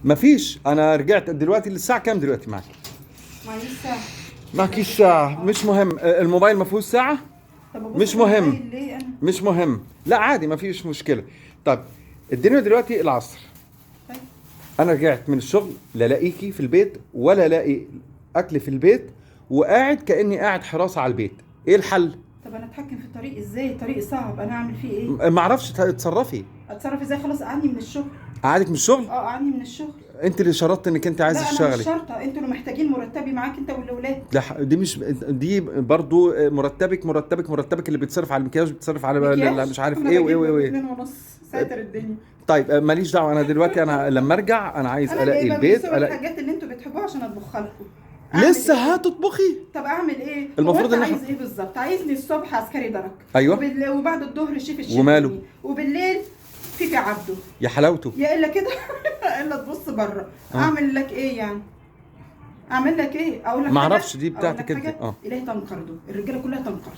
مفيش، انا رجعت دلوقتي. الساعه كام دلوقتي معك؟ معيش ساعة. معكيش ساعه؟ مش مهم. الموبايل ما فيهوش ساعه. طب ابص مش في مهم. الموبايل ليه انا؟ مش مهم، لا عادي ما فيش مشكله. طب الدنيا دلوقتي العصر، طيب. انا رجعت من الشغل لا لاقيكي في البيت ولا لاقي اكل في البيت، وقاعد كاني قاعد حراسه على البيت. ايه الحل؟ طب انا اتحكم في الطريق ازاي؟ الطريق صعب، انا اعمل فيه ايه؟ ما اعرفش تتصرفي. اتصرف ازاي؟ خلاص قعدني من الشغل. قعدك من الشغل؟ قعدني من الشغل. انت اللي شرطت انك انت عايزه لا انا تشتغلي. مش شرطه، انتوا اللي محتاجين مرتبي معاك انت والاولاد. لا دي مش، دي برضو مرتبك اللي بيتصرف على المكياج، بيتصرف على مكياج؟ مش عارف أنا ايه بجيب وايه وايه. 2.5 ساتر الدنيا. طيب ماليش دعوه، انا دلوقتي انا لما ارجع انا عايز انا الاقي جايبه من البيت السوق الاقي. الحاجات اللي انتوا بتحبوها عشان اطبخها لكم. أعمل لسه إيه؟ هتطبخي؟ طب اعمل ايه؟ المفروض ان ان عايز ايه بالظبط؟ عايزني الصبح عسكري درك، ايوه، وبعد الظهر شيف الشيف وماله؟ وبالليل في عبده. يا حلاوته. يا الا كده الا تبص بره. اعمل لك ايه يعني؟ اعمل لك ايه؟ اقول لك ما حاجة؟ اعرفش، دي أقول بتاعتك لك انت. حاجة؟ الهي تنقرضوا، الرجاله كلها تنقرض.